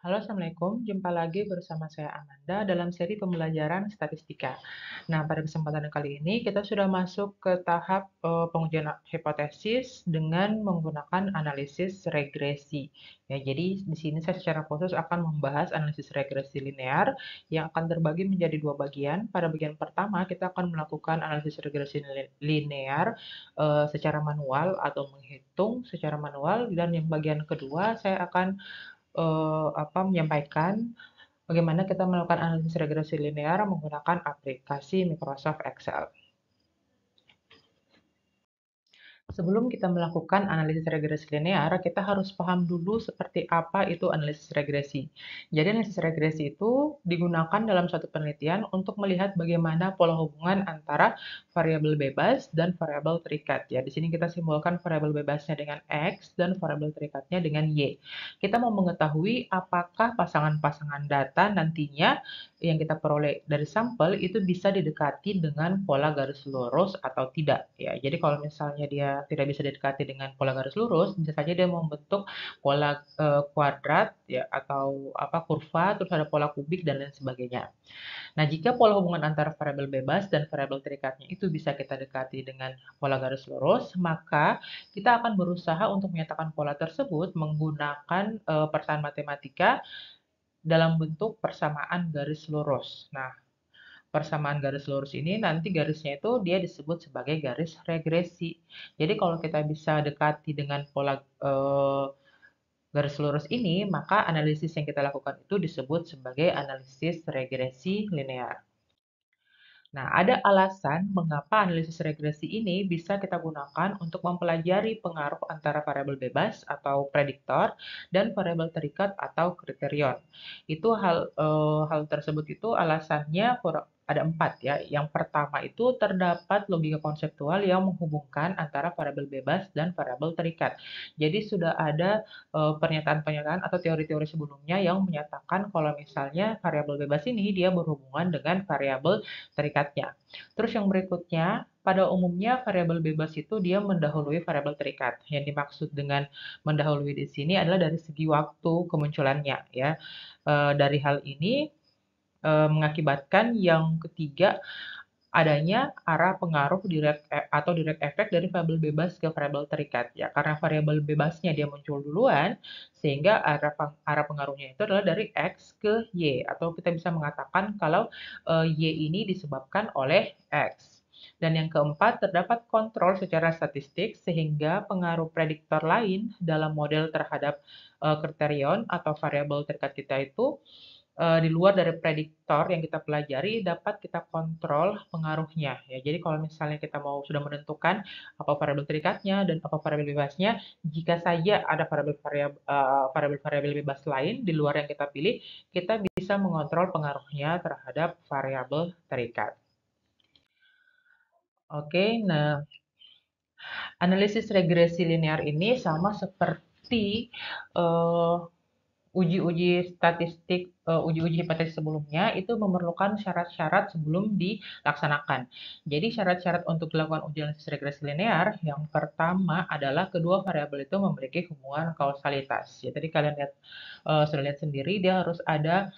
Halo, Assalamualaikum. Jumpa lagi bersama saya Amanda dalam seri pembelajaran statistika. Nah, pada kesempatan kali ini kita sudah masuk ke tahap pengujian hipotesis dengan menggunakan analisis regresi. Ya, jadi di sini saya secara khusus akan membahas analisis regresi linear yang akan terbagi menjadi dua bagian. Pada bagian pertama kita akan melakukan analisis regresi linear secara manual atau menghitung secara manual, dan yang bagian kedua saya akan menyampaikan bagaimana kita melakukan analisis regresi linear menggunakan aplikasi Microsoft Excel. Sebelum kita melakukan analisis regresi linear, kita harus paham dulu seperti apa itu analisis regresi. Jadi analisis regresi itu digunakan dalam suatu penelitian untuk melihat bagaimana pola hubungan antara variabel bebas dan variabel terikat. Ya, di sini kita simbolkan variabel bebasnya dengan X dan variabel terikatnya dengan Y. Kita mau mengetahui apakah pasangan-pasangan data nantinya yang kita peroleh dari sampel itu bisa didekati dengan pola garis lurus atau tidak, ya. Jadi kalau misalnya dia tidak bisa didekati dengan pola garis lurus, bisa saja dia membentuk pola kuadrat, ya, atau kurva, terus ada pola kubik dan lain sebagainya. Nah, jika pola hubungan antara variabel bebas dan variabel terikatnya itu bisa kita dekati dengan pola garis lurus, maka kita akan berusaha untuk menyatakan pola tersebut menggunakan persamaan matematika dalam bentuk persamaan garis lurus. Nah, persamaan garis lurus ini nanti garisnya itu dia disebut sebagai garis regresi. Jadi kalau kita bisa dekati dengan pola garis lurus ini, maka analisis yang kita lakukan itu disebut sebagai analisis regresi linear. Nah, ada alasan mengapa analisis regresi ini bisa kita gunakan untuk mempelajari pengaruh antara variabel bebas atau prediktor dan variabel terikat atau kriterion. Itu hal tersebut itu alasannya ada 4, ya. Yang pertama itu terdapat logika konseptual yang menghubungkan antara variabel bebas dan variabel terikat. Jadi sudah ada pernyataan-pernyataan atau teori-teori sebelumnya yang menyatakan kalau misalnya variabel bebas ini dia berhubungan dengan variabel terikatnya. Terus yang berikutnya, pada umumnya variabel bebas itu dia mendahului variabel terikat. Yang dimaksud dengan mendahului di sini adalah dari segi waktu kemunculannya, ya. Dari hal ini mengakibatkan yang ketiga adanya arah pengaruh direct efek dari variabel bebas ke variabel terikat, ya. Karena variabel bebasnya dia muncul duluan, sehingga arah pengaruhnya itu adalah dari X ke Y, atau kita bisa mengatakan kalau Y ini disebabkan oleh X. Dan yang keempat, terdapat kontrol secara statistik sehingga pengaruh prediktor lain dalam model terhadap kriterion atau variabel terikat kita itu di luar dari prediktor yang kita pelajari dapat kita kontrol pengaruhnya, ya. Jadi kalau misalnya kita mau sudah menentukan apa variabel terikatnya dan apa variabel bebasnya, jika saja ada variabel bebas lain di luar yang kita pilih, kita bisa mengontrol pengaruhnya terhadap variabel terikat. Oke, nah, analisis regresi linear ini sama seperti uh, uji-uji statistik, uji-uji hipotesis sebelumnya itu memerlukan syarat-syarat sebelum dilaksanakan. Jadi syarat-syarat untuk dilakukan uji analisis regresi linear yang pertama adalah kedua variabel itu memiliki hubungan kausalitas. Ya, tadi kalian lihat sudah lihat sendiri dia harus ada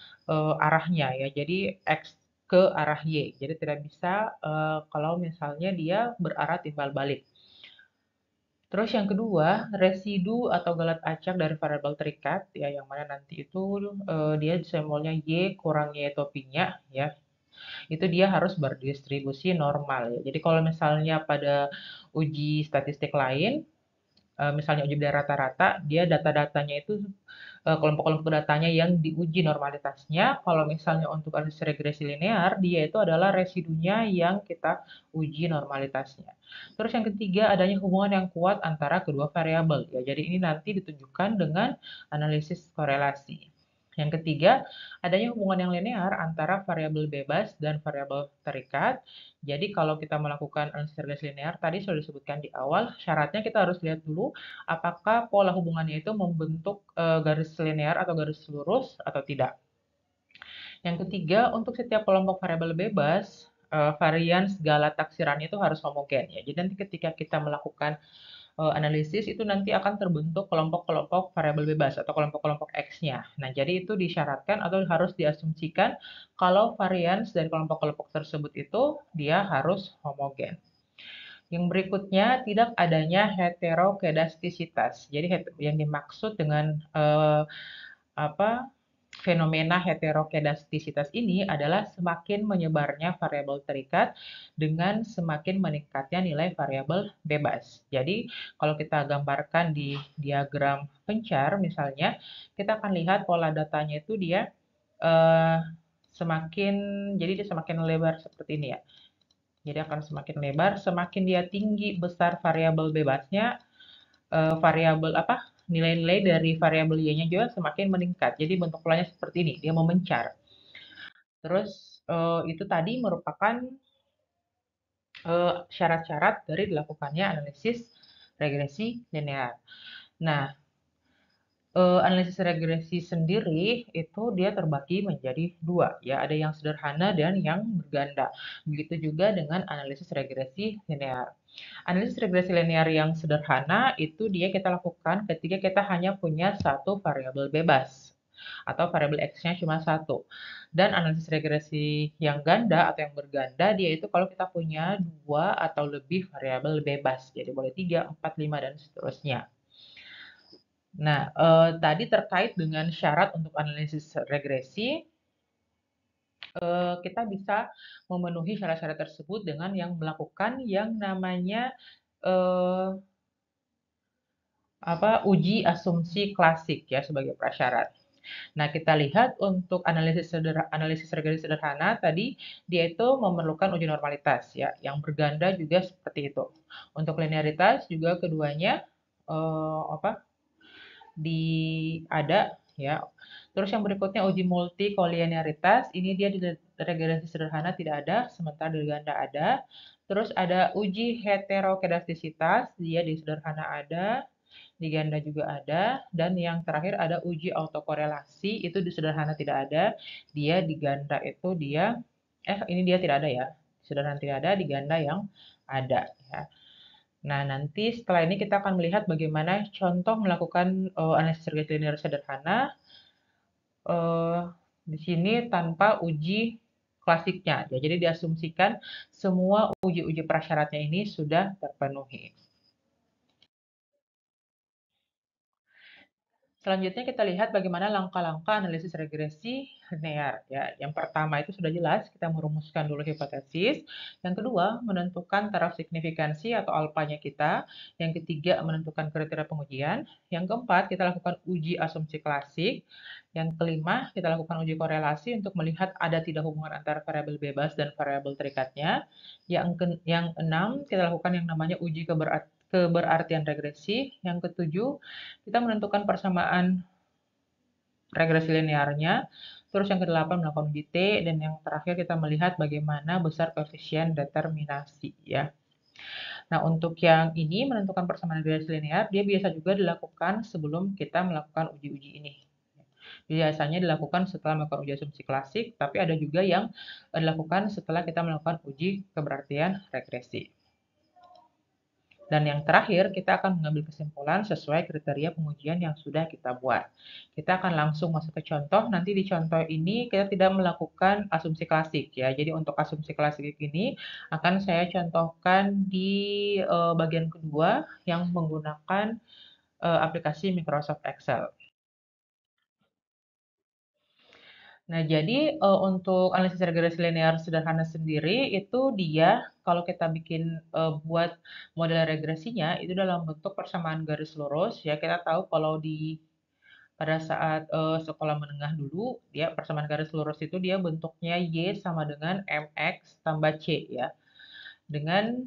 arahnya, ya. Jadi X ke arah Y. Jadi tidak bisa kalau misalnya dia berarah timbal balik. Terus yang kedua, residu atau galat acak dari variabel terikat, ya, yang mana nanti itu dia simbolnya Y kurang Y topinya, ya. Itu dia harus berdistribusi normal, ya. Jadi kalau misalnya pada uji statistik lain, misalnya uji dari rata-rata, dia data-datanya itu kelompok-kelompok datanya yang diuji normalitasnya. Kalau misalnya untuk analisis regresi linear, dia itu adalah residunya yang kita uji normalitasnya. Terus yang ketiga, adanya hubungan yang kuat antara kedua variabel, ya. Jadi ini nanti ditunjukkan dengan analisis korelasi. Yang ketiga, adanya hubungan yang linear antara variabel bebas dan variabel terikat. Jadi kalau kita melakukan analisis regresi linear, tadi sudah disebutkan di awal, syaratnya kita harus lihat dulu apakah pola hubungannya itu membentuk garis linear atau garis lurus atau tidak. Yang ketiga, untuk setiap kelompok variabel bebas, varian segala taksirannya itu harus homogen, ya. Jadi nanti ketika kita melakukan analisis itu nanti akan terbentuk kelompok-kelompok variabel bebas atau kelompok-kelompok X-nya. Nah, jadi itu disyaratkan atau harus diasumsikan kalau varians dari kelompok-kelompok tersebut itu dia harus homogen. Yang berikutnya, tidak adanya heterokedastisitas. Jadi yang dimaksud dengan apa fenomena heterokedastisitas ini adalah semakin menyebarnya variabel terikat dengan semakin meningkatnya nilai variabel bebas. Jadi, kalau kita gambarkan di diagram pencar misalnya, kita akan lihat pola datanya itu dia eh, semakin jadi dia semakin lebar seperti ini ya. Jadi akan semakin lebar, semakin dia tinggi besar variabel bebasnya, variabel apa nilai-nilai dari variabel y-nya juga semakin meningkat. Jadi bentuk polanya seperti ini, dia memencar. Terus itu tadi merupakan syarat-syarat dari dilakukannya analisis regresi linear. Nah, analisis regresi sendiri itu dia terbagi menjadi dua, ya ada yang sederhana dan yang berganda. Begitu juga dengan analisis regresi linear. Analisis regresi linear yang sederhana itu dia kita lakukan ketika kita hanya punya satu variabel bebas atau variabel X-nya cuma satu. Dan analisis regresi yang ganda atau yang berganda dia itu kalau kita punya dua atau lebih variabel bebas. Jadi boleh 3, 4, 5 dan seterusnya. Nah, tadi terkait dengan syarat untuk analisis regresi, kita bisa memenuhi syarat-syarat tersebut dengan yang melakukan yang namanya uji asumsi klasik ya sebagai prasyarat. Nah, kita lihat untuk analisis regresi sederhana tadi dia itu memerlukan uji normalitas ya, yang berganda juga seperti itu. Untuk linearitas juga keduanya eh, apa di ada ya. Terus yang berikutnya uji multikolinearitas, ini dia di regresi sederhana tidak ada, sementara di ganda ada. Terus ada uji heterokedastisitas, dia di sederhana ada, di ganda juga ada, dan yang terakhir ada uji autokorelasi, itu di sederhana tidak ada, dia di ganda itu dia, ini dia tidak ada ya, sederhana tidak ada, di ganda yang ada ya. Nah, nanti setelah ini kita akan melihat bagaimana contoh melakukan analisis regresi linear sederhana eh, di sini tanpa uji klasiknya. Ya, jadi diasumsikan semua uji-uji prasyaratnya ini sudah terpenuhi. Selanjutnya kita lihat bagaimana langkah-langkah analisis regresi linear. Ya, yang pertama itu sudah jelas, kita merumuskan dulu hipotesis. Yang kedua, menentukan taraf signifikansi atau alfanya kita. Yang ketiga, menentukan kriteria pengujian. Yang keempat, kita lakukan uji asumsi klasik. Yang kelima, kita lakukan uji korelasi untuk melihat ada tidak hubungan antara variabel bebas dan variabel terikatnya. Yang enam, kita lakukan yang namanya uji keberartian regresi. Yang ketujuh, kita menentukan persamaan regresi linearnya. Terus yang kedelapan melakukan uji T, dan yang terakhir kita melihat bagaimana besar koefisien determinasi ya. Nah, untuk yang ini menentukan persamaan regresi linear, dia biasa juga dilakukan sebelum kita melakukan uji-uji ini. Biasanya dilakukan setelah melakukan uji asumsi klasik, tapi ada juga yang dilakukan setelah kita melakukan uji keberartian regresi. Dan yang terakhir, kita akan mengambil kesimpulan sesuai kriteria pengujian yang sudah kita buat. Kita akan langsung masuk ke contoh. Nanti di contoh ini kita tidak melakukan asumsi klasik ya. Jadi untuk asumsi klasik ini akan saya contohkan di bagian kedua yang menggunakan aplikasi Microsoft Excel. Nah, jadi untuk analisis regresi linear sederhana sendiri itu dia kalau kita bikin buat model regresinya itu dalam bentuk persamaan garis lurus ya. Kita tahu kalau pada saat sekolah menengah dulu dia persamaan garis lurus itu dia bentuknya Y sama dengan MX tambah C ya. Dengan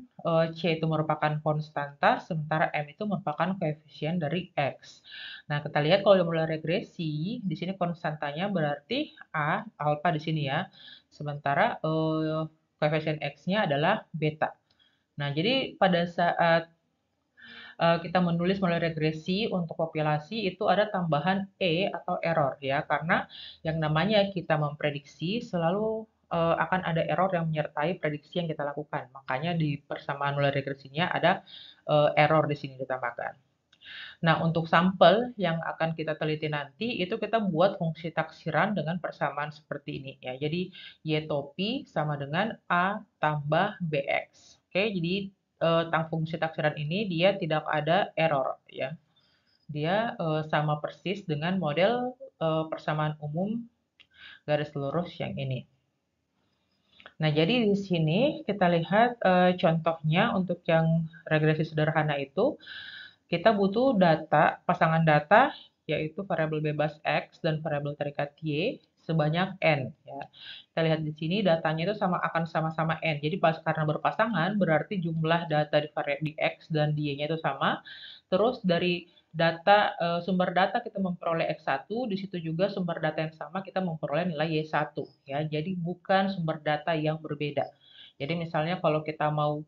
C itu merupakan konstanta, sementara M itu merupakan koefisien dari X. Nah, kita lihat kalau di model regresi, di sini konstantanya berarti A, alfa di sini ya. Sementara koefisien X-nya adalah beta. Nah, jadi pada saat kita menulis model regresi untuk populasi itu ada tambahan E atau error ya, karena yang namanya kita memprediksi selalu akan ada error yang menyertai prediksi yang kita lakukan. Makanya di persamaan nilai regresinya ada error di sini ditambahkan. Nah, untuk sampel yang akan kita teliti nanti, itu kita buat fungsi taksiran dengan persamaan seperti ini ya. Jadi, Y topi sama dengan A tambah BX. Oke, jadi fungsi taksiran ini dia tidak ada error ya. Dia sama persis dengan model persamaan umum garis lurus yang ini. Nah, jadi di sini kita lihat contohnya untuk yang regresi sederhana itu, kita butuh data, pasangan data, yaitu variabel bebas X dan variabel terikat Y sebanyak N. Ya. Kita lihat di sini datanya itu akan sama-sama N. Jadi karena berpasangan berarti jumlah data di X dan di Y-nya itu sama. Terus dari sumber data kita memperoleh X1, di situ juga sumber data yang sama kita memperoleh nilai Y1 ya. Jadi bukan sumber data yang berbeda. Jadi misalnya kalau kita mau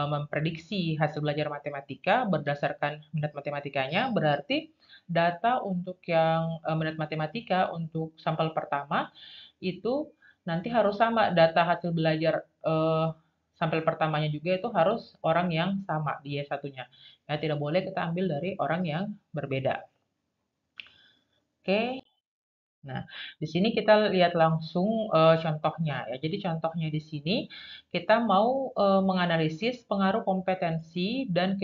memprediksi hasil belajar matematika berdasarkan minat matematikanya, berarti data untuk yang minat matematika untuk sampel pertama itu nanti harus sama data hasil belajar sampel pertamanya juga itu harus orang yang sama di Y1-nya. Ya, tidak boleh kita ambil dari orang yang berbeda. Oke. Nah, di sini kita lihat langsung contohnya ya. Jadi contohnya di sini kita mau menganalisis pengaruh kompetensi dan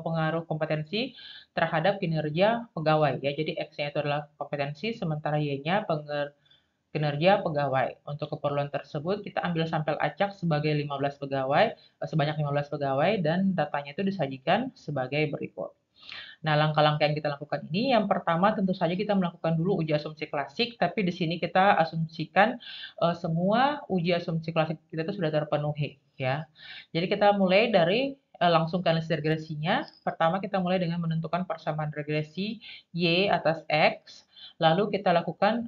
pengaruh kompetensi terhadap kinerja pegawai ya. Jadi X-nya itu adalah kompetensi, sementara Y-nya kinerja pegawai. Untuk keperluan tersebut kita ambil sampel acak sebanyak 15 pegawai dan datanya itu disajikan sebagai berikut. Nah, langkah-langkah yang kita lakukan ini, yang pertama tentu saja kita melakukan dulu uji asumsi klasik, tapi di sini kita asumsikan semua uji asumsi klasik kita itu sudah terpenuhi, ya. Jadi kita mulai dari langsung ke analisis regresinya. Pertama kita mulai dengan menentukan persamaan regresi Y atas X, lalu kita lakukan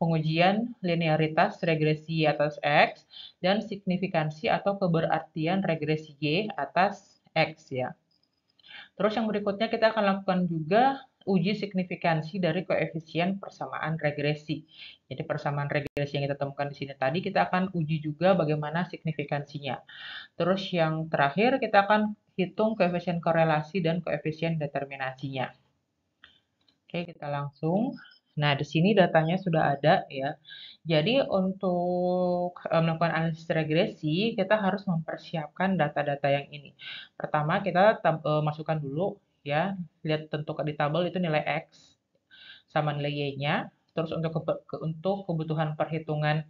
pengujian linearitas regresi Y atas X, dan signifikansi atau keberartian regresi Y atas X, ya. Terus yang berikutnya kita akan lakukan juga uji signifikansi dari koefisien persamaan regresi. Jadi persamaan regresi yang kita temukan di sini tadi kita akan uji juga bagaimana signifikansinya. Terus yang terakhir kita akan hitung koefisien korelasi dan koefisien determinasinya. Oke, kita langsung. Nah, di sini datanya sudah ada ya. Jadi untuk melakukan analisis regresi, kita harus mempersiapkan data-data yang ini. Pertama, kita masukkan dulu ya. Lihat tentukan di tabel itu nilai X sama nilai Y-nya. Terus untuk kebutuhan perhitungan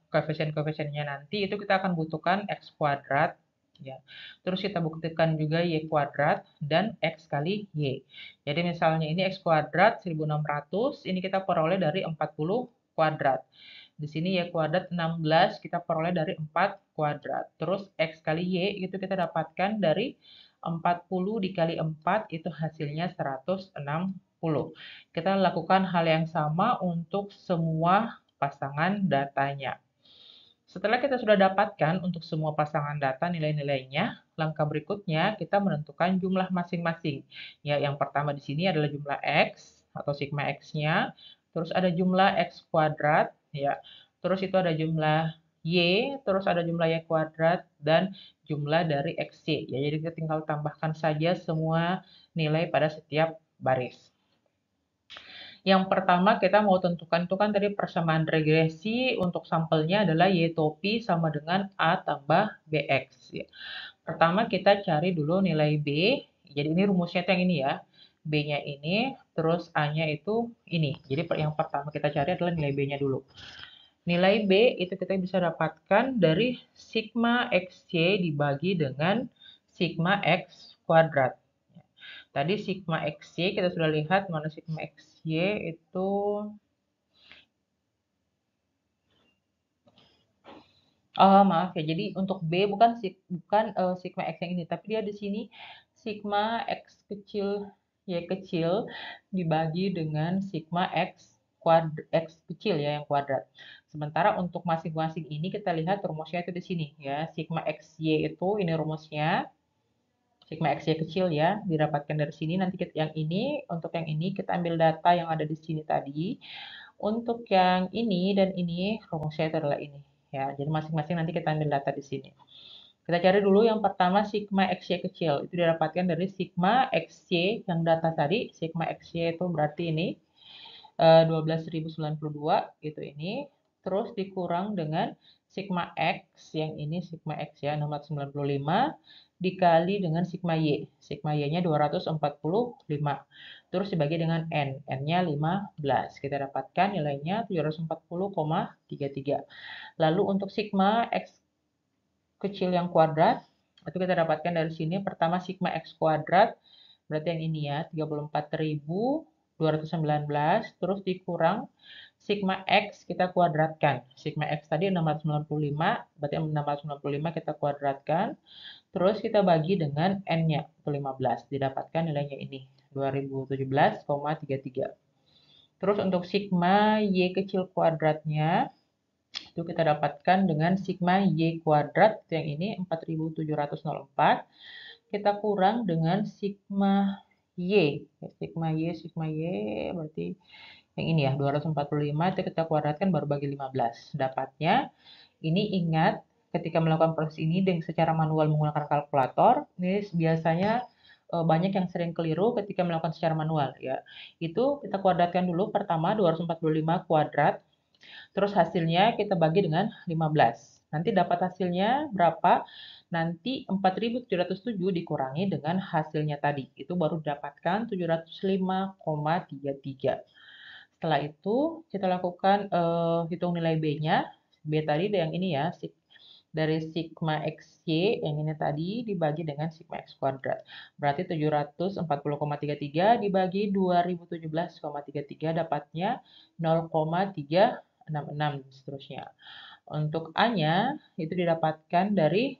koefisien-koefisiennya nanti itu kita akan butuhkan X kuadrat ya. Terus kita buktikan juga Y kuadrat dan X kali Y. Jadi misalnya ini X kuadrat 1600, ini kita peroleh dari 40 kuadrat. Di sini Y kuadrat 16 kita peroleh dari 4 kuadrat. Terus X kali Y itu kita dapatkan dari 40 dikali 4 itu hasilnya 160. Kita lakukan hal yang sama untuk semua pasangan datanya. Setelah kita sudah dapatkan untuk semua pasangan data nilai-nilainya, langkah berikutnya kita menentukan jumlah masing-masing. Ya, yang pertama di sini adalah jumlah X atau sigma X-nya, terus ada jumlah X kuadrat, ya. Terus itu ada jumlah Y, terus ada jumlah Y kuadrat dan jumlah dari XY. Ya, jadi kita tinggal tambahkan saja semua nilai pada setiap baris. Yang pertama kita mau tentukan itu kan tadi persamaan regresi untuk sampelnya adalah Y topi sama dengan A tambah BX. Ya. Pertama kita cari dulu nilai B. Jadi ini rumusnya itu yang ini ya. B-nya ini, terus A-nya itu ini. Jadi yang pertama kita cari adalah nilai B-nya dulu. Nilai B itu kita bisa dapatkan dari sigma XY dibagi dengan sigma X kuadrat. Tadi sigma XY kita sudah lihat mana sigma XY itu maaf ya. Jadi untuk B bukan sigma X yang ini, tapi dia di sini sigma X kecil Y kecil dibagi dengan sigma X kecil ya yang kuadrat. Sementara untuk masing-masing ini kita lihat rumusnya itu di sini ya. Sigma XY itu ini rumusnya. Sigma X-Y kecil ya, didapatkan dari sini. Nanti yang ini, untuk yang ini kita ambil data yang ada di sini tadi. Untuk yang ini dan ini, rumusnya itu adalah ini. Ya, jadi masing-masing nanti kita ambil data di sini. Kita cari dulu yang pertama sigma XY kecil. Itu didapatkan dari sigma XY yang data tadi. Sigma XY itu berarti ini 12.092 gitu ini. Terus dikurang dengan sigma X yang ini sigma X ya 695 dikali dengan sigma Y. Sigma Y-nya 245. Terus dibagi dengan N. N-nya 15. Kita dapatkan nilainya 740,33. Lalu untuk sigma X kecil yang kuadrat, itu kita dapatkan dari sini. Pertama sigma X kuadrat, berarti yang ini ya, 34.219, terus dikurang sigma X kita kuadratkan. Sigma X tadi 695, berarti 695 kita kuadratkan, terus kita bagi dengan N-nya, itu 15, didapatkan nilainya ini, 2017,33. Terus untuk sigma Y kecil kuadratnya, itu kita dapatkan dengan sigma Y kuadrat, yang ini 4.704, kita kurang dengan sigma Y. Sigma Y berarti yang ini ya, 245 itu kita kuadratkan baru bagi 15. Dapatnya, ini ingat ketika melakukan proses ini dengan secara manual menggunakan kalkulator, ini biasanya banyak yang sering keliru ketika melakukan secara manual ya. Itu kita kuadratkan dulu pertama 245 kuadrat, terus hasilnya kita bagi dengan 15. Nanti dapat hasilnya berapa? Nanti 4.707 dikurangi dengan hasilnya tadi. Itu baru dapatkan 705,33. Setelah itu kita lakukan hitung nilai B-nya. B tadi yang ini ya, dari sigma XY yang ini tadi dibagi dengan sigma X kuadrat. Berarti 740,33 dibagi 2017,33 dapatnya 0,366 seterusnya. Untuk A-nya itu didapatkan dari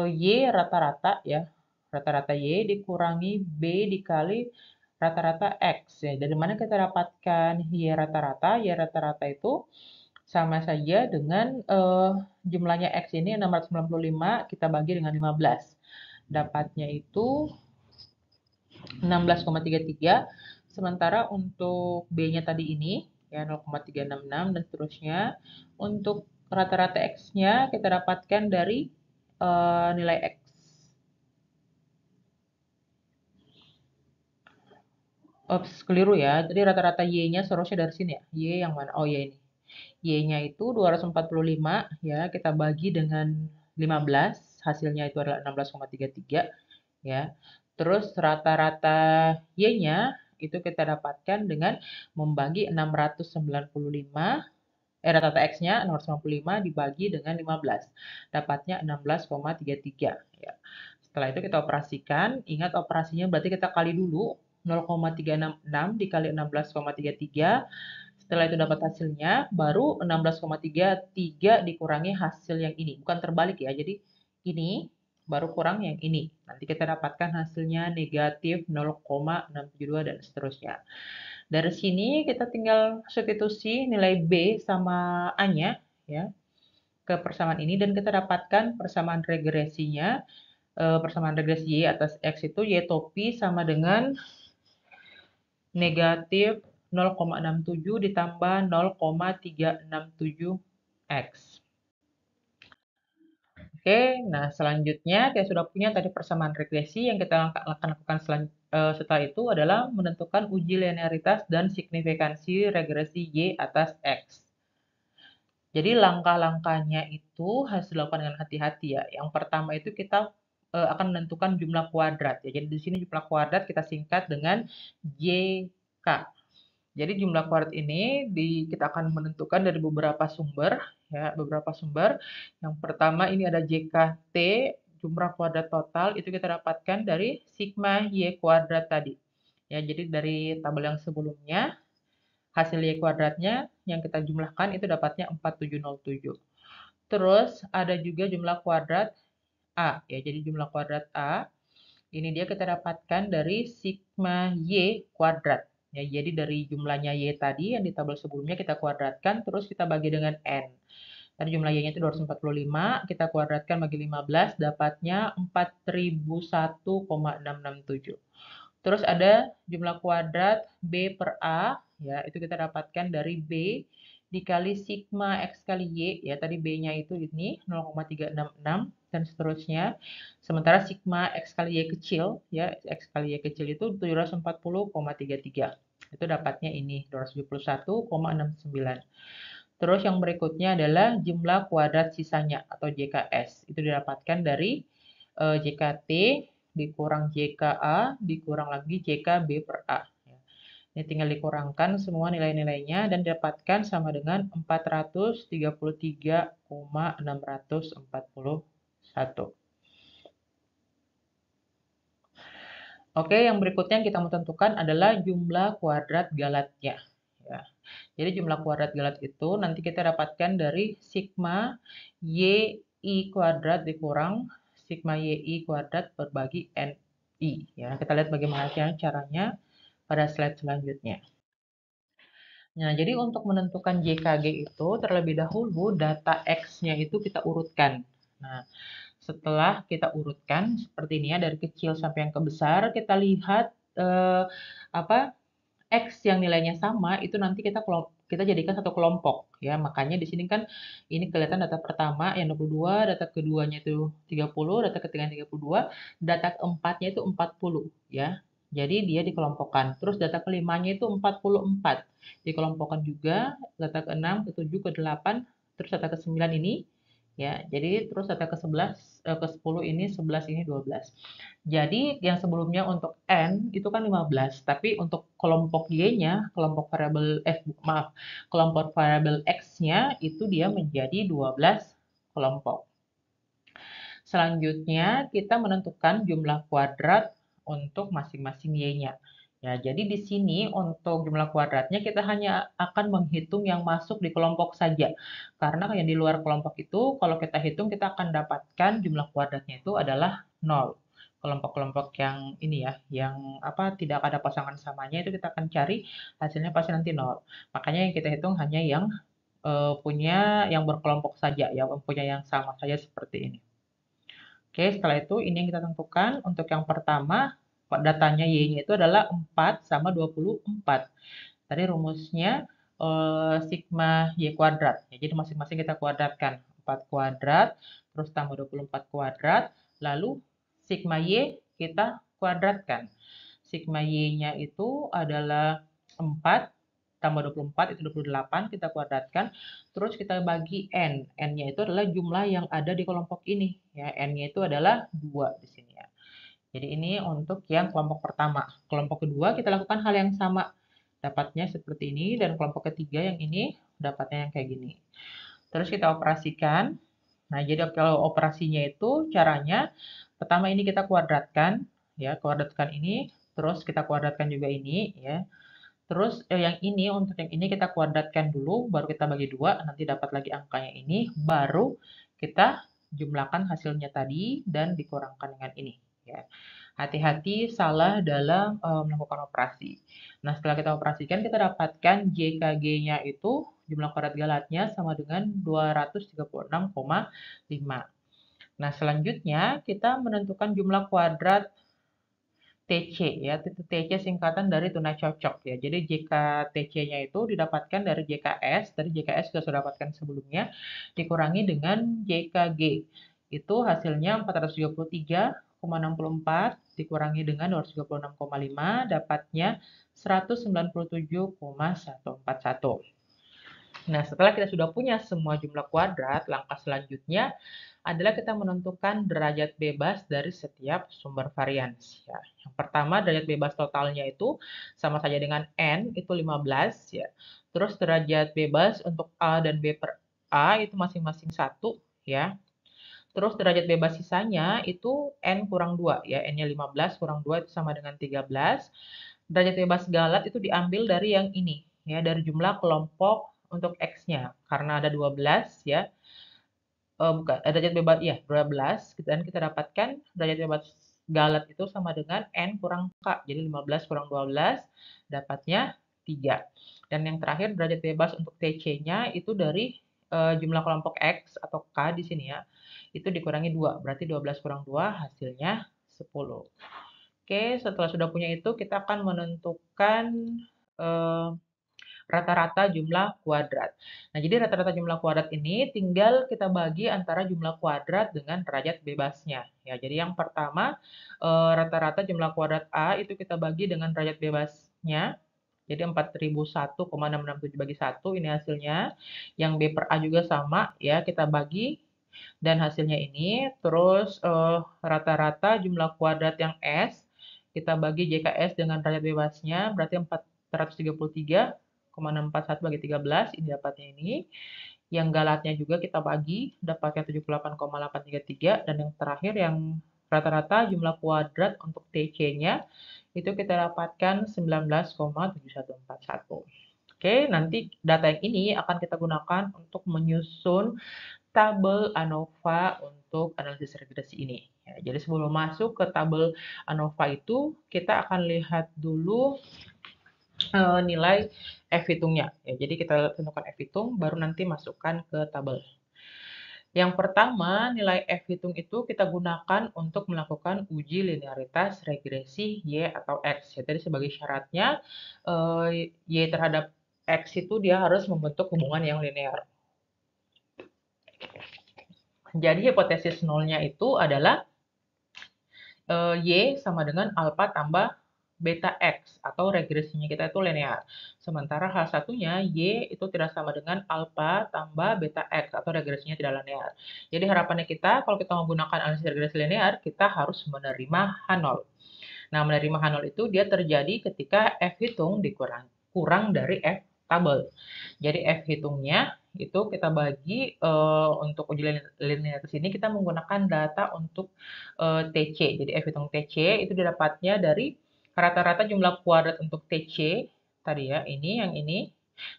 Y rata-rata ya. Rata-rata Y dikurangi B dikali rata-rata X ya. Dari mana kita dapatkan Y rata-rata? Y rata-rata itu sama saja dengan jumlahnya X ini 695 kita bagi dengan 15. Dapatnya itu 16,33. Sementara untuk B-nya tadi ini ya 0,366 dan seterusnya. Untuk rata-rata X-nya kita dapatkan dari nilai X. Oops, keliru ya. Jadi rata-rata Y-nya seharusnya dari sini ya. Y yang mana? Oh ya ini. Y-nya itu 245 ya, kita bagi dengan 15, hasilnya itu adalah 16,33 ya. Terus rata-rata Y-nya itu kita dapatkan dengan membagi 695, rata-rata X-nya 695 dibagi dengan 15. Dapatnya 16,33 ya. Setelah itu kita operasikan, ingat operasinya berarti kita kali dulu 0,366 dikali 16,33. Setelah itu dapat hasilnya, baru 16,33 dikurangi hasil yang ini. Bukan terbalik ya, jadi ini baru kurang yang ini. Nanti kita dapatkan hasilnya negatif 0,672 dan seterusnya. Dari sini kita tinggal substitusi nilai B sama A-nya ya ke persamaan ini dan kita dapatkan persamaan regresinya. Persamaan regresi Y atas X itu Y topi sama dengan negatif 0,67 ditambah 0,367 X. Oke, nah selanjutnya kita sudah punya tadi persamaan regresi. Yang kita akan lakukan setelah itu adalah menentukan uji linearitas dan signifikansi regresi Y atas X. Jadi langkah-langkahnya itu harus dilakukan dengan hati-hati ya. Yang pertama itu kita akan menentukan jumlah kuadrat ya. Jadi di sini jumlah kuadrat kita singkat dengan JK. Jadi jumlah kuadrat ini kita akan menentukan dari beberapa sumber ya, beberapa sumber. Yang pertama ini ada JKT, jumlah kuadrat total itu kita dapatkan dari sigma Y kuadrat tadi. Ya, jadi dari tabel yang sebelumnya hasil Y kuadratnya yang kita jumlahkan itu dapatnya 4707. Terus ada juga jumlah kuadrat A ya. Jadi jumlah kuadrat A ini dia kita dapatkan dari sigma Y kuadrat. Ya, jadi dari jumlahnya Y tadi yang di tabel sebelumnya kita kuadratkan, terus kita bagi dengan N. Tadi jumlah Y-nya itu 245, kita kuadratkan bagi 15, dapatnya 4001,667. Terus ada jumlah kuadrat B per A, ya, itu kita dapatkan dari B dikali sigma X kali Y, ya, tadi B-nya itu ini 0,366 dan seterusnya. Sementara sigma X kali Y kecil, ya, X kali Y kecil itu 740,33. Itu dapatnya ini, 271,69. Terus yang berikutnya adalah jumlah kuadrat sisanya atau JKS. Itu didapatkan dari JKT dikurang JKA dikurang lagi JKB per A. Ini tinggal dikurangkan semua nilai-nilainya dan didapatkan sama dengan 433,641. Oke, yang berikutnya yang kita mau tentukan adalah jumlah kuadrat galatnya. Ya. Jadi jumlah kuadrat galat itu nanti kita dapatkan dari sigma YI kuadrat dikurang sigma YI kuadrat berbagi NI. Ya, kita lihat bagaimana caranya pada slide selanjutnya. Nah, jadi untuk menentukan JKG itu terlebih dahulu data X-nya itu kita urutkan. Nah, setelah kita urutkan seperti ini ya dari kecil sampai yang ke besar, kita lihat apa X yang nilainya sama itu nanti kita jadikan satu kelompok ya. Makanya di sini kan ini kelihatan data pertama yang 22, data keduanya itu 30, data ketiganya 32, data keempatnya itu 40 ya. Jadi dia dikelompokkan. Terus data kelimanya itu 44. Dikelompokkan juga data ke-6, ke-7, ke-8, terus data ke-9 ini ya. Jadi terus data ke-11, ke-10 ini 11 ini 12. Jadi yang sebelumnya untuk N itu kan 15, tapi untuk kelompok Y-nya, kelompok variabel kelompok variabel X-nya itu dia menjadi 12 kelompok. Selanjutnya kita menentukan jumlah kuadrat untuk masing-masing Y-nya. Ya, jadi di sini untuk jumlah kuadratnya kita hanya akan menghitung yang masuk di kelompok saja. Karena yang di luar kelompok itu kalau kita hitung kita akan dapatkan jumlah kuadratnya itu adalah 0. Kelompok-kelompok yang ini ya, yang tidak ada pasangan samanya itu kita akan cari hasilnya pasti nanti 0. Makanya yang kita hitung hanya yang punya yang berkelompok saja, yang mempunyai yang sama saja seperti ini. Oke, setelah itu ini yang kita tentukan. Untuk yang pertama, datanya Y-nya itu adalah 4 sama 24. Tadi rumusnya sigma Y kuadrat. Ya, jadi masing-masing kita kuadratkan. 4 kuadrat, terus tambah 24 kuadrat, lalu sigma Y kita kuadratkan. Sigma Y-nya itu adalah 4 tambah 24 itu 28, kita kuadratkan. Terus kita bagi N. N-nya itu adalah jumlah yang ada di kelompok ini. Ya, N-nya itu adalah 2 di sini ya. Jadi ini untuk yang kelompok pertama. Kelompok kedua kita lakukan hal yang sama. Dapatnya seperti ini dan kelompok ketiga yang ini dapatnya yang kayak gini. Terus kita operasikan. Nah, jadi kalau operasinya itu caranya pertama ini kita kuadratkan ya, kuadratkan ini, terus kita kuadratkan juga ini ya. Terus yang ini untuk yang ini kita kuadratkan dulu, baru kita bagi 2, nanti dapat lagi angkanya ini, baru kita jumlahkan hasilnya tadi dan dikurangkan dengan ini ya. Hati-hati salah dalam melakukan operasi. Nah, setelah kita operasikan kita dapatkan JKG-nya itu jumlah kuadrat galatnya sama dengan 236,5. Nah, selanjutnya kita menentukan jumlah kuadrat TC ya. TC singkatan dari tunai cocok ya. Jadi jika TC-nya itu didapatkan dari JKS, dari JKS sudah dapatkan sebelumnya, dikurangi dengan JKG. Itu hasilnya 433,64 dikurangi dengan 236,5 dapatnya 197,141. Nah, setelah kita sudah punya semua jumlah kuadrat, langkah selanjutnya adalah kita menentukan derajat bebas dari setiap sumber varians. Ya. Yang pertama, derajat bebas totalnya itu sama saja dengan N, itu 15. Ya. Terus derajat bebas untuk A dan B per A itu masing-masing 1. Ya. Terus derajat bebas sisanya itu N kurang 2. Ya. N-nya 15 kurang 2 itu sama dengan 13. Derajat bebas galat itu diambil dari yang ini. Ya, dari jumlah kelompok untuk X-nya. Karena ada 12 ya. Bukan, derajat bebas ya 12 dan kita dapatkan derajat bebas galat itu sama dengan N kurang K. Jadi 15 kurang 12 dapatnya 3. Dan yang terakhir derajat bebas untuk TC-nya itu dari jumlah kelompok X atau K di sini ya. Itu dikurangi 2. Berarti 12 kurang 2 hasilnya 10. Oke, setelah sudah punya itu, kita akan menentukan eh, rata-rata jumlah kuadrat. Nah, jadi rata-rata jumlah kuadrat ini tinggal kita bagi antara jumlah kuadrat dengan derajat bebasnya. Ya, jadi yang pertama, rata-rata jumlah kuadrat A itu kita bagi dengan derajat bebasnya. Jadi 4001,667 bagi 1 ini hasilnya. Yang B per A juga sama ya, kita bagi dan hasilnya ini. Terus rata-rata jumlah kuadrat yang S kita bagi JKS dengan derajat bebasnya berarti 433,641 bagi 13 ini dapatnya ini. Yang galatnya juga kita bagi dapatnya 78,833 dan yang terakhir yang rata-rata jumlah kuadrat untuk TC-nya itu kita dapatkan 19,7141. Oke, nanti data yang ini akan kita gunakan untuk menyusun tabel ANOVA untuk analisis regresi ini. Ya, jadi sebelum masuk ke tabel ANOVA itu, kita akan lihat dulu nilai F-hitungnya. Ya, jadi kita tentukan F-hitung, baru nanti masukkan ke tabel. Yang pertama, nilai F-hitung itu kita gunakan untuk melakukan uji linearitas regresi Y atau X. Ya, tadi sebagai syaratnya, Y terhadap X itu dia harus membentuk hubungan yang linear. Jadi hipotesis nolnya itu adalah Y sama dengan alpha tambah beta X atau regresinya kita itu linear. Sementara hal satunya Y itu tidak sama dengan alpha tambah beta X atau regresinya tidak linear. Jadi harapannya kita kalau kita menggunakan analisis regresi linear, kita harus menerima H0. Nah, menerima H0 itu dia terjadi ketika F hitung kurang dari F tabel. Jadi F hitungnya itu kita bagi untuk uji linearitas ini kita menggunakan data untuk TC. Jadi F hitung TC itu didapatnya dari rata-rata jumlah kuadrat untuk TC tadi ya, yang ini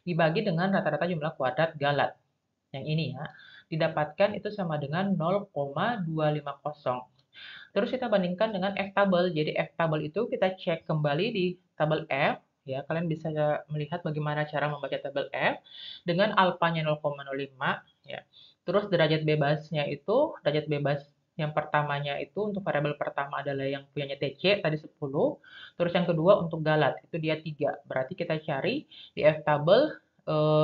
dibagi dengan rata-rata jumlah kuadrat galat. Yang ini ya, didapatkan itu sama dengan 0,250. Terus kita bandingkan dengan F-tabel. Jadi F-tabel itu kita cek kembali di tabel F. Ya, kalian bisa melihat bagaimana cara membaca tabel F dengan alfanya 0,05 ya. Terus derajat bebasnya itu, derajat bebas yang pertamanya itu untuk variabel pertama adalah yang punyanya TC tadi 10. Terus yang kedua untuk galat itu dia 3. Berarti kita cari di F-tabel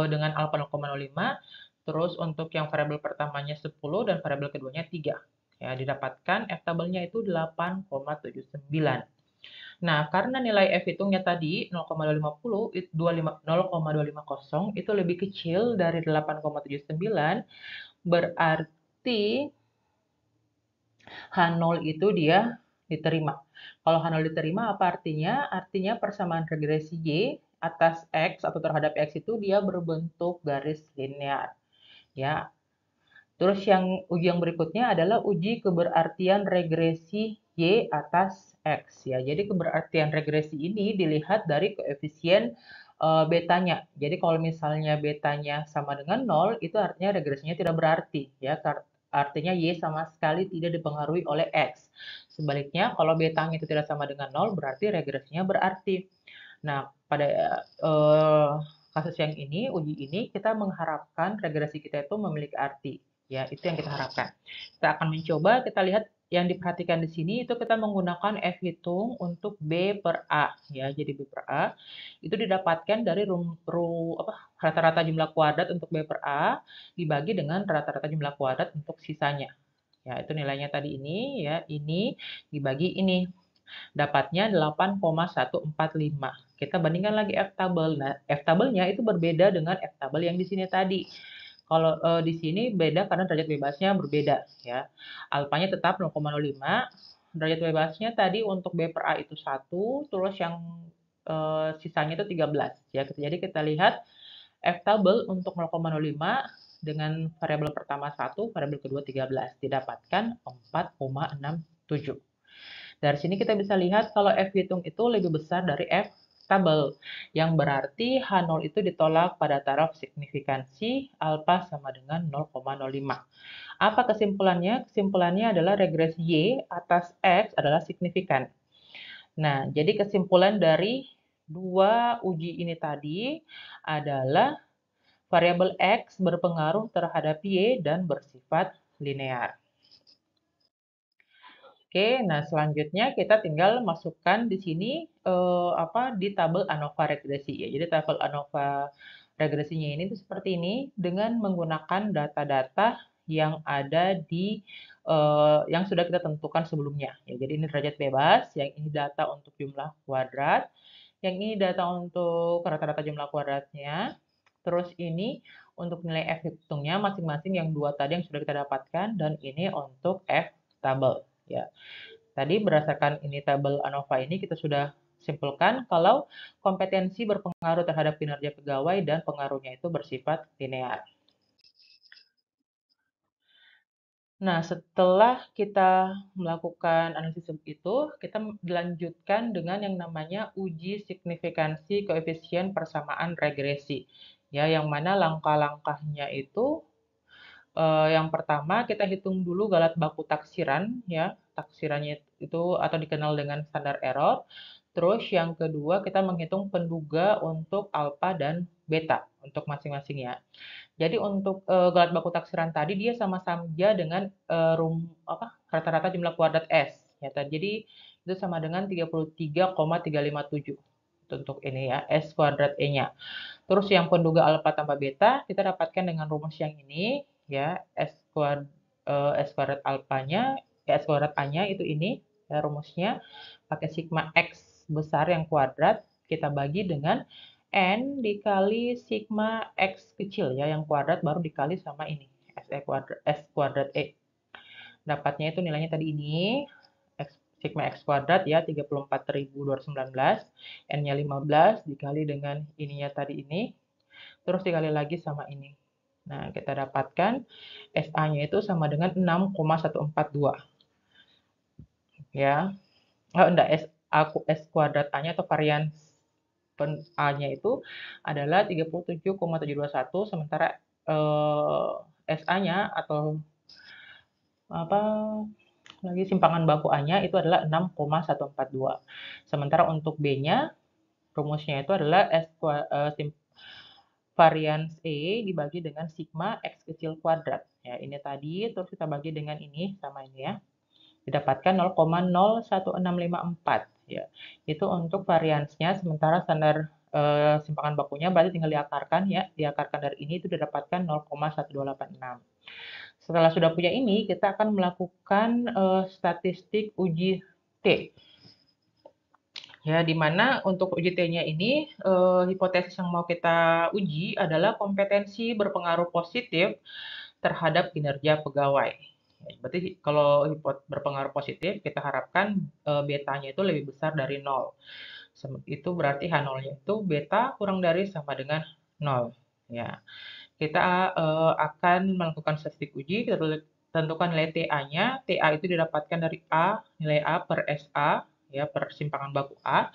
dengan alfa 0,05. Terus untuk yang variabel pertamanya 10 dan variabel keduanya 3. Ya, didapatkan F-tabelnya itu 8,79. Nah, karena nilai F hitungnya tadi 0,250 itu lebih kecil dari 8,79, berarti H0 itu dia diterima. Kalau H0 diterima apa artinya? Artinya persamaan regresi Y atas X atau terhadap X itu dia berbentuk garis linear. Ya, terus uji yang berikutnya adalah uji keberartian regresi Y atas X ya. Jadi keberartian regresi ini dilihat dari koefisien betanya. Jadi kalau misalnya betanya sama dengan 0, itu artinya regresinya tidak berarti ya. Artinya Y sama sekali tidak dipengaruhi oleh X. Sebaliknya kalau betanya itu tidak sama dengan 0, berarti regresinya berarti. Nah, pada kasus yang ini, uji ini, kita mengharapkan regresi kita itu memiliki arti. Ya, itu yang kita harapkan. Kita akan mencoba, kita lihat yang diperhatikan di sini itu kita menggunakan F hitung untuk B per A. Ya, jadi B per A itu didapatkan dari rata-rata jumlah kuadrat untuk B per A dibagi dengan rata-rata jumlah kuadrat untuk sisanya. Ya, itu nilainya tadi ini, ya, ini dibagi ini dapatnya 8,145. Kita bandingkan lagi F-tabel. Nah, F-tabelnya itu berbeda dengan F-tabel yang di sini tadi. Kalau di sini beda karena derajat bebasnya berbeda ya. Alfanya tetap 0,05. Derajat bebasnya tadi untuk B per A itu 1, terus yang sisanya itu 13 ya. Jadi kita lihat F-tabel untuk 0,05 dengan variabel pertama 1, variabel kedua 13 didapatkan 4,67. Dari sini kita bisa lihat kalau F hitung itu lebih besar dari F tabel, yang berarti H0 itu ditolak pada taraf signifikansi alfa sama dengan 0,05. Apa kesimpulannya? Kesimpulannya adalah regresi Y atas X adalah signifikan. Nah, jadi kesimpulan dari dua uji ini tadi adalah variabel X berpengaruh terhadap Y dan bersifat linear. Oke, nah selanjutnya kita tinggal masukkan di sini di tabel ANOVA regresi ya. Jadi tabel ANOVA regresinya ini tuh seperti ini dengan menggunakan data-data yang ada di yang sudah kita tentukan sebelumnya. Ya, jadi ini derajat bebas, yang ini data untuk jumlah kuadrat, yang ini data untuk rata-rata jumlah kuadratnya. Terus ini untuk nilai F hitungnya masing-masing yang dua tadi yang sudah kita dapatkan, dan ini untuk F tabel ya. Tadi berdasarkan ini tabel ANOVA ini kita sudah simpulkan kalau kompetensi berpengaruh terhadap kinerja pegawai dan pengaruhnya itu bersifat linear. Nah, setelah kita melakukan analisis itu, kita dilanjutkan dengan yang namanya uji signifikansi koefisien persamaan regresi. Ya, yang mana langkah-langkahnya itu yang pertama kita hitung dulu galat baku taksiran ya. Taksirannya itu atau dikenal dengan standar error. Terus yang kedua kita menghitung penduga untuk alfa dan beta untuk masing-masingnya. Jadi untuk galat baku taksiran tadi dia sama saja dengan rata-rata jumlah kuadrat S ya. Jadi itu sama dengan 33,357 untuk ini ya, S kuadrat E-nya. Terus yang penduga alfa tambah beta kita dapatkan dengan rumus yang ini ya, S kuadrat alfanya, ya, S kuadrat A-nya itu ini ya rumusnya pakai sigma X besar yang kuadrat kita bagi dengan N dikali sigma X kecil ya yang kuadrat baru dikali sama ini S kuadrat E. Dapatnya itu nilainya tadi ini sigma X kuadrat ya 34.219, N-nya 15 dikali dengan ininya tadi ini, terus dikali lagi sama ini. Nah, kita dapatkan SA-nya itu sama dengan 6,142. Ya. Oh, enggak, S kuadrat A-nya atau varian A-nya itu adalah 37,721, sementara SA-nya atau apa lagi simpangan baku A-nya itu adalah 6,142. Sementara untuk B-nya rumusnya itu adalah varian E dibagi dengan sigma X kecil kuadrat. Ya, ini tadi, terus kita bagi dengan ini, sama ini ya. Didapatkan 0,01654. Ya, itu untuk variansnya, sementara standar simpangan bakunya berarti tinggal diakarkan ya. Diakarkan dari ini itu didapatkan 0,1286. Setelah sudah punya ini, kita akan melakukan statistik uji T. Ya, di mana untuk uji T-nya ini, hipotesis yang mau kita uji adalah kompetensi berpengaruh positif terhadap kinerja pegawai. Ya, berarti kalau berpengaruh positif, kita harapkan betanya itu lebih besar dari 0. Itu berarti H0-nya itu beta kurang dari sama dengan 0. Ya, kita akan melakukan statistik uji, kita tentukan nilai TA-nya. TA itu didapatkan dari A, nilai A per SA, ya per simpangan baku A.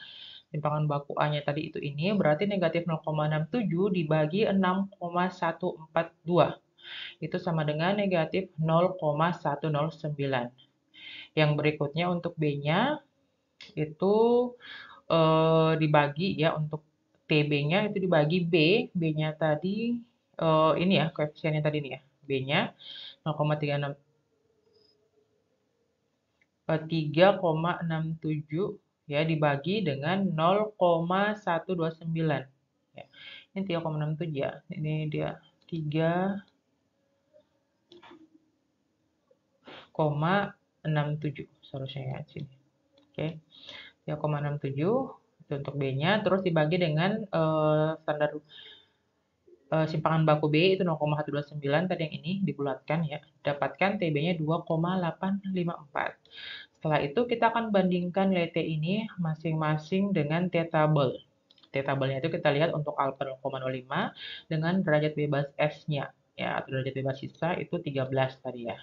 Simpangan baku A-nya tadi itu ini berarti negatif 0,67 dibagi 6,142. Itu sama dengan negatif 0,109. Yang berikutnya untuk B-nya itu dibagi ya, untuk TB-nya itu dibagi B. B-nya tadi ini ya koefisiennya tadi nih ya. B-nya 3,67 ya dibagi dengan 0,129 ya. Ini 3,67 ya. Ini dia 3,67 seharusnya ya sini. Oke. 3,67 itu untuk B-nya, terus dibagi dengan standar simpangan baku B itu 0,129 tadi yang ini dibulatkan ya. Dapatkan TB-nya 2,854. Setelah itu kita akan bandingkan nilai T ini masing-masing dengan T-tabel. T-tabelnya itu kita lihat untuk alfa 0,05 dengan derajat bebas S-nya ya, atau derajat bebas sisa itu 13 tadi ya.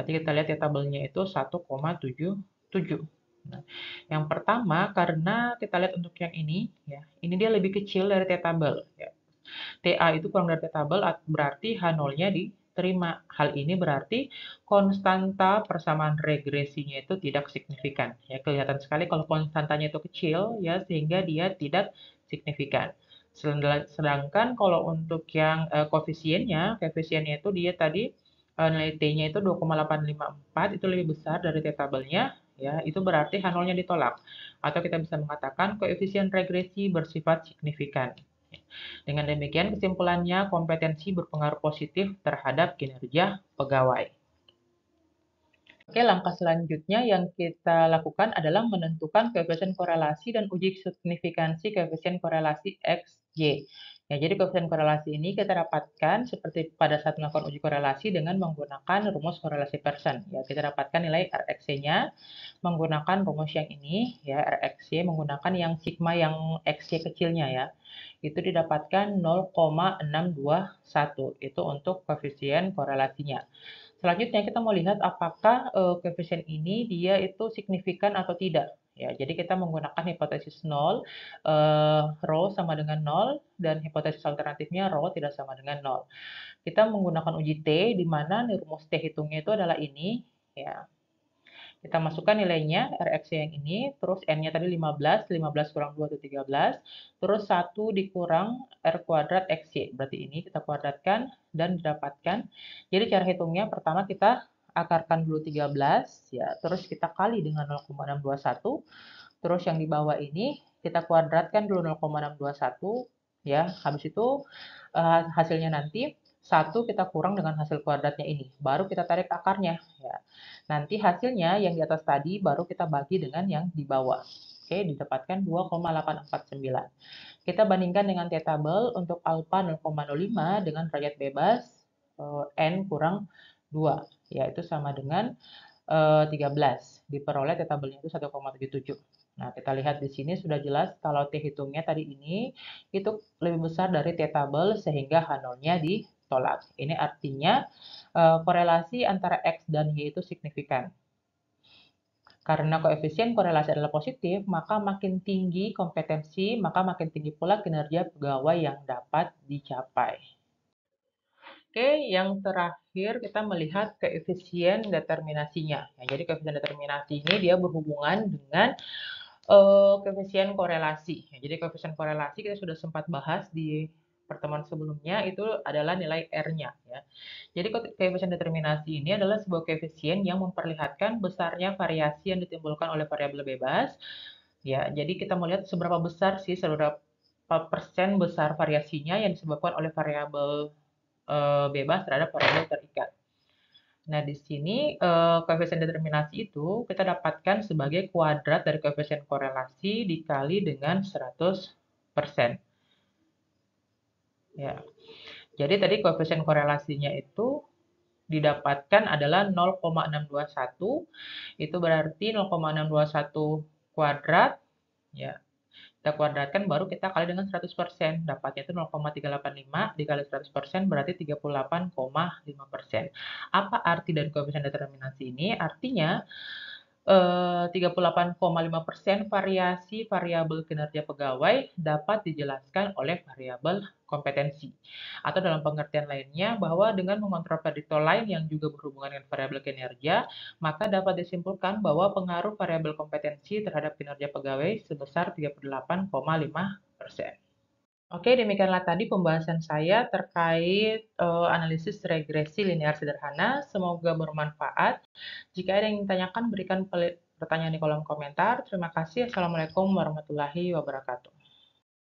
Berarti kita lihat T-tabelnya itu 1,77. Nah, yang pertama karena kita lihat untuk yang ini ya, ini dia lebih kecil dari T-tabel ya. TA itu kurang dari T-tabel berarti H0-nya diterima. Hal ini berarti konstanta persamaan regresinya itu tidak signifikan. Ya, kelihatan sekali kalau konstantanya itu kecil ya sehingga dia tidak signifikan. Sedangkan kalau untuk yang koefisiennya itu dia tadi nilai T-nya itu 2,854, itu lebih besar dari T-tabelnya, ya, itu berarti H0-nya ditolak. Atau kita bisa mengatakan koefisien regresi bersifat signifikan. Dengan demikian, kesimpulannya kompetensi berpengaruh positif terhadap kinerja pegawai. Oke, langkah selanjutnya yang kita lakukan adalah menentukan koefisien korelasi dan uji signifikansi koefisien korelasi X, Y. Ya, jadi koefisien korelasi ini kita dapatkan seperti pada saat melakukan uji korelasi dengan menggunakan rumus korelasi Pearson. Ya, kita dapatkan nilai Rxy-nya menggunakan rumus yang ini, ya, Rxy menggunakan yang sigma yang Xy kecilnya ya. Itu didapatkan 0,621. Itu untuk koefisien korelasinya. Selanjutnya kita mau lihat apakah koefisien ini dia itu signifikan atau tidak. Ya, jadi kita menggunakan hipotesis 0, rho sama dengan 0, dan hipotesis alternatifnya rho tidak sama dengan 0. Kita menggunakan uji T, di mana rumus T hitungnya itu adalah ini. Ya, kita masukkan nilainya, Rx yang ini, terus N-nya tadi 15, 15 kurang 2 itu 13, terus 1 dikurang R kuadrat XY, berarti ini kita kuadratkan dan didapatkan. Jadi cara hitungnya, pertama kita akarkan dulu 13, ya, terus kita kali dengan 0,621, terus yang di bawah ini kita kuadratkan dulu 0,621, ya, habis itu hasilnya nanti 1 kita kurang dengan hasil kuadratnya ini, baru kita tarik akarnya. Ya. Nanti hasilnya yang di atas tadi baru kita bagi dengan yang di bawah. Oke, didapatkan 2,849. Kita bandingkan dengan T-tabel untuk alfa 0,05 dengan derajat bebas N kurang 2, yaitu sama dengan 13. Diperoleh T-tabelnya itu 1,77. Nah, kita lihat di sini sudah jelas kalau T hitungnya tadi ini itu lebih besar dari T-tabel sehingga H0-nya ditolak. Ini artinya korelasi antara X dan Y itu signifikan. Karena koefisien korelasi adalah positif, maka makin tinggi kompetensi, maka makin tinggi pula kinerja pegawai yang dapat dicapai. Oke, yang terakhir kita melihat koefisien determinasinya. Ya, jadi koefisien determinasi ini dia berhubungan dengan koefisien korelasi. Ya, jadi koefisien korelasi kita sudah sempat bahas di pertemuan sebelumnya, itu adalah nilai R-nya. Ya. Jadi koefisien determinasi ini adalah sebuah koefisien yang memperlihatkan besarnya variasi yang ditimbulkan oleh variabel bebas. Ya, jadi kita melihat seberapa besar sih, seberapa persen besar variasinya yang disebabkan oleh variabel bebas terhadap variabel terikat. Nah, di sini koefisien determinasi itu kita dapatkan sebagai kuadrat dari koefisien korelasi dikali dengan 100%. Ya. Jadi tadi koefisien korelasinya itu didapatkan adalah 0,621. Itu berarti 0,621 kuadrat, ya. Kita kuadratkan baru kita kali dengan 100%. Dapatnya itu 0,385 dikali 100% berarti 38,5%. Apa arti dari koefisien determinasi ini? Artinya 38,5% variasi variabel kinerja pegawai dapat dijelaskan oleh variabel kompetensi. Atau dalam pengertian lainnya, bahwa dengan mengontrol prediktor lain yang juga berhubungan dengan variabel kinerja, maka dapat disimpulkan bahwa pengaruh variabel kompetensi terhadap kinerja pegawai sebesar 38,5%. Oke, demikianlah tadi pembahasan saya terkait analisis regresi linear sederhana. Semoga bermanfaat. Jika ada yang ingin tanyakan, berikan pertanyaan di kolom komentar. Terima kasih. Assalamualaikum warahmatullahi wabarakatuh.